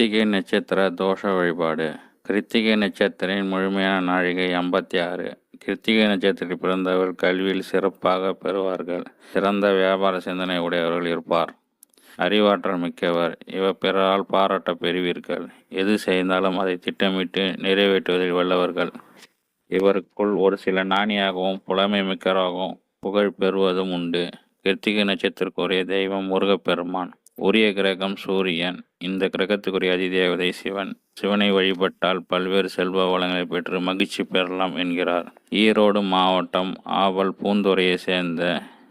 கிருத்திகை நட்சத்திர தோஷ வழிபாடு. கிருத்திகை நட்சத்திரின் முழுமையான நாழிகை 56. கிருத்திகை நட்சத்திரத்தில் பிறந்தவர் கல்வியில் சிறப்பாக பெறுவார்கள். சிறந்த வியாபார சிந்தனை உடையவர்கள் இருப்பார். அறிவாற்றல் மிக்கவர். இவர் பிறரால் பாராட்ட பெறுவீர்கள். எது செய்தாலும் அதை திட்டமிட்டு நிறைவேற்றுவதில் வல்லவர்கள். இவருக்குள் ஒரு சில ஞானியாகவும் புலமை மிக்கவராகவும் புகழ் பெறுவதும் உண்டு. கிருத்திகை நட்சத்திரக்குரிய தெய்வம் முருகப்பெருமான். உரிய கிரகம் சூரியன். இந்த கிரகத்துக்குரிய அதிதேவதை சிவன். சிவனை வழிபட்டால் பல்வேறு செல்வ வளங்களை பெற்று மகிழ்ச்சி பெறலாம் என்கிறார். ஈரோடு மாவட்டம் ஆவல் பூந்துறையை சேர்ந்த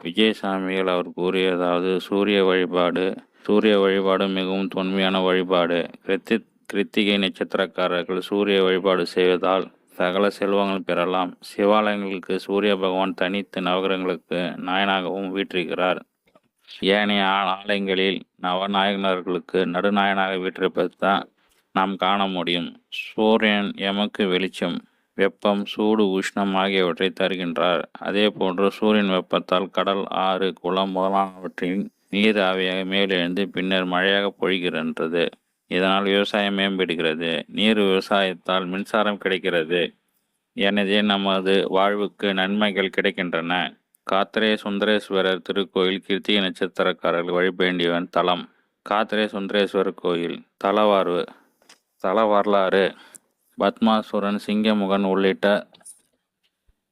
விஜயசாமிகள் அவர் கூறியதாவது, சூரிய வழிபாடு மிகவும் தொன்மையான வழிபாடு. கிருத்திகை நட்சத்திரக்காரர்கள் சூரிய வழிபாடு செய்வதால் சகல செல்வங்கள் பெறலாம். சிவாலயங்களுக்கு சூரிய பகவான் தனித்து நவகிரகங்களுக்கு நாயனாகவும் வீற்றிருக்கிறார். ஏனைய ஆலயங்களில் நவநாயகர்களுக்கு நடுநாயனாக வீற்றிருப்பது தான் நாம் காண முடியும். சூரியன் எமக்கு வெளிச்சம், வெப்பம், சூடு, உஷ்ணம் ஆகியவற்றை தருகின்றார். அதே போன்று சூரியன் வெப்பத்தால் கடல், ஆறு, குளம் முதலானவற்றின் நீர் ஆவியாக மேலெழுந்து பின்னர் மழையாக பொழிகின்றது. இதனால் விவசாயம் மேம்படுகிறது. நீர் விவசாயத்தால் மின்சாரம் கிடைக்கிறது. எனவே நமது வாழ்வுக்கு நன்மைகள் கிடைக்கின்றன. காத்திரை சுந்தரேஸ்வரர் திருக்கோயில் கிருத்திகை நட்சத்திரக்காரர்கள் வழிபேண்டியவன் தலம். காத்திரை சுந்தரேஸ்வரர் கோயில். தல வரலாறு. பத்மாசுரன், சிங்கமுகன் உள்ளிட்ட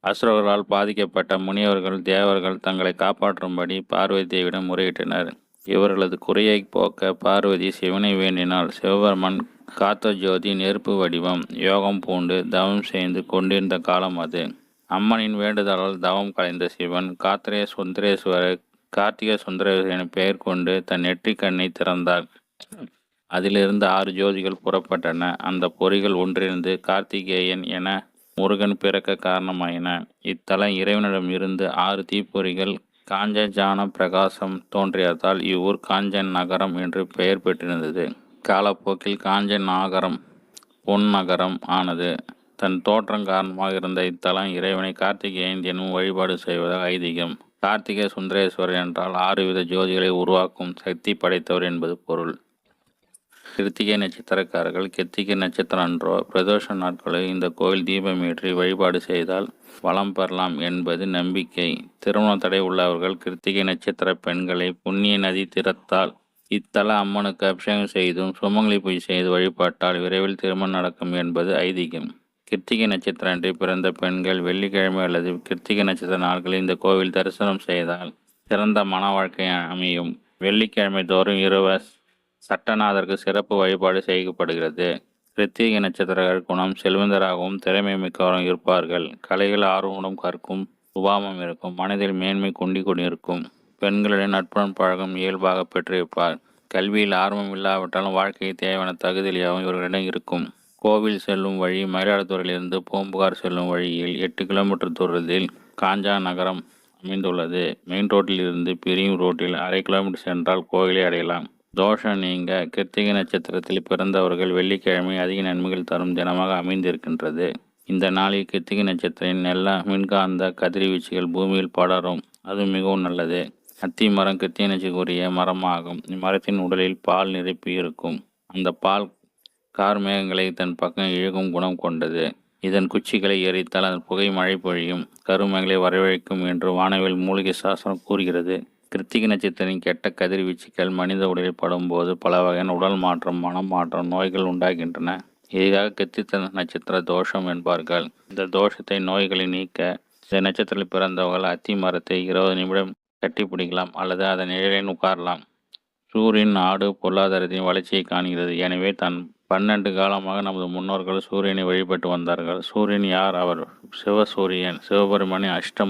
அசுரர்களால் பாதிக்கப்பட்ட முனிவர்கள், தேவர்கள் தங்களை காப்பாற்றும்படி பார்வதி தேவியிடம் முறையிட்டனர். இவர்களது குறையை போக்க பார்வதி சிவனை வேண்டினால். சிவபெருமான் காத்த ஜோதி நெருப்பு வடிவம் யோகம் பூண்டு தவம் செய்து கொண்டிருந்த காலம் அது. அம்மனின் வேண்டுதலால் தவம் கலைந்த சிவன் கார்த்திகை சுந்தரேஸ்வரர் என பெயர் கொண்டு தன் நெற்றிக் கண்ணை திறந்தார். அதிலிருந்து 6 ஜோதிகள் புறப்பட்டன. அந்த பொறிகள் ஒன்றிருந்து கார்த்திகேயன் என முருகன் பிறக்க காரணமாயின. இத்தலம் இறைவனிடம் இருந்து 6 தீப்பொறிகள் காஞ்சஜான பிரகாசம் தோன்றியதால் இவ்வூர் காஞ்சன் நகரம் என்று பெயர் பெற்றிருந்தது. காலப்போக்கில் காஞ்சன் நகரம் பொன் நகரம் ஆனது. தன் தோற்றம் காரணமாக இருந்த இத்தலம் இறைவனை கார்த்திகேயன் தினமும் வழிபாடு செய்வதாக ஐதீகம். கார்த்திகை சுந்தரேஸ்வரர் என்றால் 6 வித ஜோதிகளை உருவாக்கும் சக்தி படைத்தவர் என்பது பொருள். கிருத்திகை நட்சத்திரக்காரர்கள் கிருத்திகை நட்சத்திரம் அன்றோ பிரதோஷ நாட்களில் இந்த கோவில் தீபமேற்றி வழிபாடு செய்தால் வளம் பெறலாம் என்பது நம்பிக்கை. திருமண தடை உள்ளவர்கள் கிருத்திகை நட்சத்திர பெண்களை புண்ணிய நதி திறத்தால் இத்தல அம்மனுக்கு அபிஷேகம் செய்தும் சுமங்கலி பூஜை செய்து வழிபாட்டால் விரைவில் திருமணம் நடக்கும் என்பது ஐதீகம். கிருத்திகை நட்சத்திரம் அன்றி பிறந்த பெண்கள் வெள்ளிக்கிழமை அல்லது கிருத்திகை நட்சத்திர நாட்களில் இந்த கோவில் தரிசனம் செய்தால் சிறந்த மன வாழ்க்கை அமையும். வெள்ளிக்கிழமை தோறும் இரவு சட்டநாதருக்கு சிறப்பு வழிபாடு செய்யப்படுகிறது. கிருத்திகை நட்சத்திர குணம் செல்வந்தராகவும் திறமை மிக்கவரும் இருப்பார்கள். கலைகள் ஆர்வமுடன் கற்கும் சுபாவம் இருக்கும். மனதில் மேன்மை கொண்டிருக்கும். பெண்களுடன் நட்புடன் பழகும் இயல்பாக பெற்றிருப்பார். கல்வியில் ஆர்வம் இல்லாவிட்டாலும் வாழ்க்கையை தேவையான தகுதியாகவும் இவர்களிடம் இருக்கும். கோவில் செல்லும் வழி மயிலாடுதுறையிலிருந்து பூம்புகார் செல்லும் வழியில் 8 கிலோமீட்டர் தூரத்தில் காஞ்சா நகரம் அமைந்துள்ளது. மெயின் ரோட்டில் இருந்து பிரியும் ரோட்டில் 1/2 கிலோமீட்டர் சென்றால் கோவிலை அடையலாம். தோஷம் நீங்க. கிருத்திகை நட்சத்திரத்தில் பிறந்தவர்கள் வெள்ளிக்கிழமை அதிக நன்மைகள் தரும் தினமாக அமைந்திருக்கின்றது. இந்த நாளில் கிருத்திகை நட்சத்திரத்தின் நல்ல மின்காந்த கதிர்வீச்சுகள் பூமியில் படரும். அது மிகவும் நல்லது. அத்தி மரம் கிருத்திகை நட்சத்திரக்குரிய மரமாகும். இம்மரத்தின் உடலில் பால் நிரப்பி இருக்கும். அந்த பால் கார்மேகங்களை தன் பக்கம் இழுக்கும் குணம் கொண்டது. இதன் குச்சிகளை எரித்தால் அதன் புகை மழை பொழியும், கருமேகங்களை வரவழைக்கும் என்று வானவில் மூலிகை சாஸ்திரம் கூறுகிறது. கிருத்திகை நட்சத்திரத்தின் கெட்ட கதிர்வீச்சுக்கள் மனித உடலில் படும்போது பல வகையான உடல் மாற்றம், மனம் மாற்றம், நோய்கள் உண்டாகின்றன. இதுக்காக கிருத்திகை நட்சத்திர தோஷம் என்பார்கள். இந்த தோஷத்தை நோய்களை நீக்க இந்த நட்சத்திரத்தில் பிறந்தவர்கள் அத்தி மரத்தை 20 நிமிடம் கட்டிப்பிடிக்கலாம் அல்லது அதன் நிழலில் உட்காரலாம். சூரியன் நாடு பொருளாதாரத்தின் வளர்ச்சியை காண்கிறது. எனவே 12 காலமாக நமது முன்னோர்கள் சூரியனை வழிபட்டு வந்தார்கள். சூரியன் யார்? அவர் சிவசூரியன், சிவபெருமானின் அஷ்ட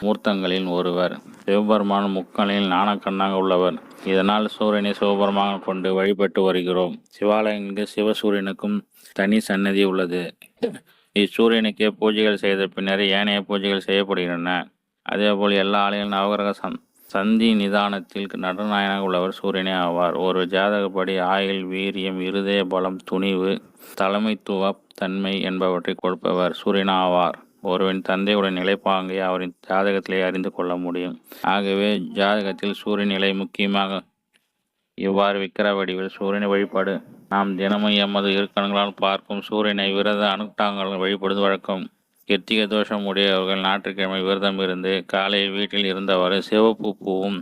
மூர்த்தங்களில் ஒருவர். சிவபெருமான் முக்கணில் ஞானக்கண்ணாக உள்ளவர். இதனால் சூரியனை சிவபெருமான் கொண்டு வழிபட்டு வருகிறோம். சிவாலயங்களுக்கு சிவசூரியனுக்கும் தனி சன்னதி உள்ளது. இச்சூரியனுக்கே பூஜைகள் செய்த பின்னர் ஏனைய பூஜைகள் செய்யப்படுகின்றன. அதேபோல் எல்லா ஆலயங்களும் நவகிரக சந்தி நிதானத்தில் நடுநாயனாக உள்ளவர் சூரியனே ஆவார். ஒரு ஜாதகப்படி ஆயுள், வீரியம், இருதய பலம், துணிவு, தலைமைத்துவ தன்மை என்பவற்றை கொடுப்பவர் சூரியன் ஆவார். ஒருவன் தந்தையுடன் நிலைப்பாங்கை அவரின் ஜாதகத்திலே அறிந்து கொள்ள முடியும். ஆகவே ஜாதகத்தில் சூரியன் நிலை முக்கியமாக. இவ்வாறு விக்கிர வடிவில் சூரியனை வழிபாடு நாம் தினமும் எமது இருக்கண்களால் பார்க்கும் சூரியனை விரத அனுஷ்டானங்கள் வழிபடுவது வழக்கம். கிருத்திகை தோஷம் உடையவர்கள் ஞாயிற்றுக்கிழமை விரதம் இருந்து காலையில் வீட்டில் இருந்தவாறு சிவப்பு பூவும்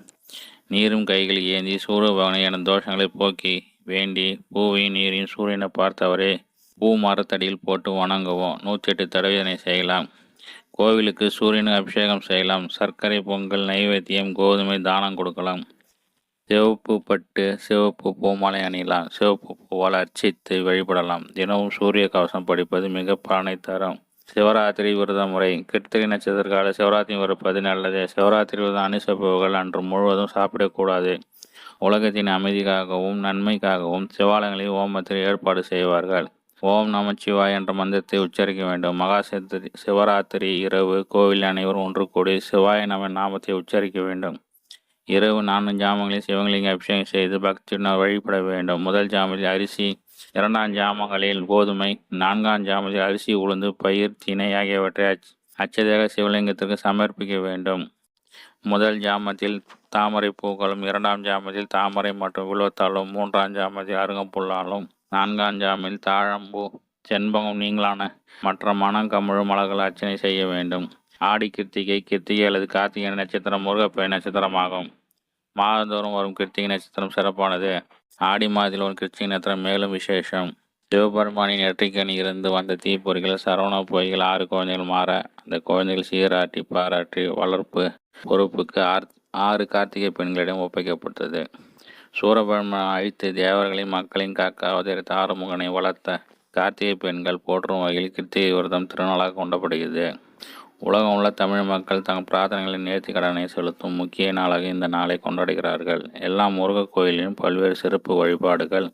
நீரும் கைகளில் ஏந்தி சூரிய பகவானை என தோஷங்களை போக்கி வேண்டி பூவையும் நீரையும் சூரியனை பார்த்தவரே பூ மரத்தடியில் போட்டு வணங்கவும் 108 தடவை இதனை செய்யலாம். கோவிலுக்கு சூரியனுக்கு அபிஷேகம் செய்யலாம். சர்க்கரை பொங்கல் நைவேத்தியம் கோதுமை தானம் கொடுக்கலாம். சிவப்பு பட்டு சிவப்பு பூமாலை அணியலாம். சிவப்பு பூவால் அர்ச்சித்து வழிபடலாம். தினமும் சூரிய கவசம் படிப்பது மிக பலனை தரும். சிவராத்திரி விரத முறை. கிருத்திகை நட்சத்திர கால சிவராத்திரி விரப்பது நல்லது. சிவராத்திரி விரதம் அனுசரிப்பவர்கள் அன்று முழுவதும் சாப்பிடக்கூடாது. உலகத்தின் அமைதிக்காகவும் நன்மைக்காகவும் சிவாலயங்களில் ஓமத்தில் ஏற்பாடு செய்வார்கள். ஓம் நமச்சிவாய் என்ற மந்திரத்தை உச்சரிக்க வேண்டும். சிவராத்திரி இரவு கோவில் அனைவரும் ஒன்று கூடி சிவாய நம நாமத்தை உச்சரிக்க வேண்டும். இரவு 4 ஜாமங்களில் சிவலிங்க அபிஷேகம் செய்து பக்தியுடன் வழிபட வேண்டும். முதல் ஜாமத்தில் அரிசி, 2ஆம் ஜாமங்களில் கோதுமை, 4ஆம் ஜாமத்தில் அரிசி உளுந்து பயிர் திணை ஆகியவற்றை அச்சதாக சிவலிங்கத்திற்கு சமர்ப்பிக்க வேண்டும். முதல் ஜாமத்தில் தாமரை பூக்களும், 2ஆம் ஜாமத்தில் தாமரை மற்றும் வில்வத்தாலும், 3ஆம் ஜாமத்தில் அருகம்புல்லாலும், 4ஆம் ஜாமில் தாழம்பூ செண்பகம் நீங்களான மற்ற மனம் கமழும் மலர்கள் அர்ச்சனை செய்ய வேண்டும். ஆடி கிருத்திகை அல்லது கார்த்திகை நட்சத்திரம் முருகப்பெயர் நட்சத்திரமாகும். மாதந்தோறும் வரும் கிருத்திகை நட்சத்திரம் சிறப்பானது. ஆடி மாதத்தில் வரும் கிருத்திகை நட்சத்திரம் மேலும் விசேஷம். சிவபெருமானின் நெற்றிக்கணி இருந்து வந்த தீப்பொறிகள் சரவண பொய்கள் 6 குழந்தைகள் மாற அந்த குழந்தைகள் சீராட்டி பாராட்டி வளர்ப்பு பொறுப்புக்கு 6 கார்த்திகை பெண்களிடம் ஒப்படைக்கப்பட்டது. சூரபெருமான் அழித்து தேவர்களையும் மக்களையும் காக்க அவதரித்த ஆறுமுகனை வளர்த்த கார்த்திகை பெண்கள் போற்றும் வகையில் கிருத்திகை விரதம் திருநாளாக கொண்டாடப்படுகிறது. உலகம் உள்ள தமிழ் மக்கள் தங்கள் பிரார்த்தனைகளை நேர்த்தி கடனை செலுத்தும் முக்கிய நாளாக இந்த நாளை கொண்டாடுகிறார்கள். எல்லா முருகக் கோயிலிலும் பல்வேறு சிறப்பு வழிபாடுகள்,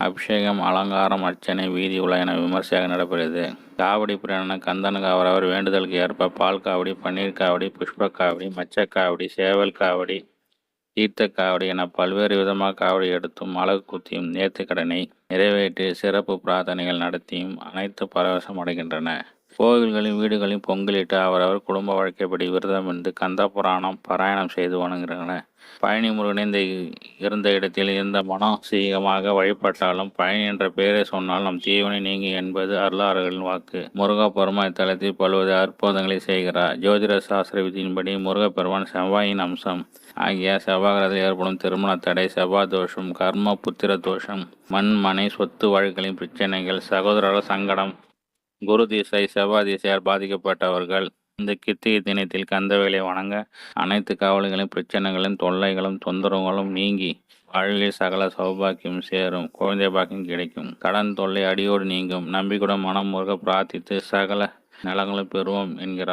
அபிஷேகம், அலங்காரம், அர்ச்சனை, வீதி உலா என விமர்சையாக நடைபெறுகிறது. காவடி பிரான கந்தனுக்கு அவரவர் வேண்டுதலுக்கு ஏற்ப பால் காவடி, பன்னீர் காவடி, புஷ்ப காவடி, மச்ச காவடி, சேவல் காவடி, தீர்த்த காவடி என பல்வேறு விதமாக காவடி எடுத்தும் அழகு குத்தியும் நேர்த்தி கடனை நிறைவேற்றி சிறப்பு பிரார்த்தனைகள் நடத்தியும் அனைத்து பரவசம் அடைகின்றன. கோவில்களையும் வீடுகளையும் பொங்கலிட்டு அவரவர் குடும்ப வாழ்க்கைப்படி விரதம் இருந்து கந்த புராணம் பாராயணம் செய்து வணங்குகின்றன. பழனி முருகனை இருந்த இடத்தில் இருந்த மனோசீகமாக வழிபட்டாலும் பழனி என்ற பெயரை சொன்னால் நம் தீவனை நீங்கி என்பது அருளாளர்களின் வாக்கு. முருகப்பெருமான் இத்தலத்தில் பல்வேறு அற்புதங்களை செய்கிறார். ஜோதிட சாஸ்திர விதியின்படி முருகப்பெருமான் செவ்வாயின் அம்சம் ஆகிய செவ்வாய்கிரகத்தில் ஏற்படும் திருமண தடை, செவ்வாய் தோஷம், கர்ம புத்திர தோஷம், மண் மனை சொத்து வழக்குகளின் பிரச்சனைகள், சகோதரர்கள் சங்கடம், குரு திசை செவ்வாய் திசையால் பாதிக்கப்பட்டவர்கள் இந்த கிருத்திகை தினத்தில் கந்தவேலை வணங்க அனைத்து கவலைகளும் பிரச்சனைகளும் தொல்லைகளும் தொந்தரவுகளும் நீங்கி வாழ்வில் சகல சௌபாக்கியம் சேரும். குழந்தை பாக்கியம் கிடைக்கும். கடன் தொல்லை அடியோடு நீங்கும். நம்பிக்கையுடன் மனம் முருக பிரார்த்தித்து சகல நலங்களும் பெறுவோம் என்கிறார்.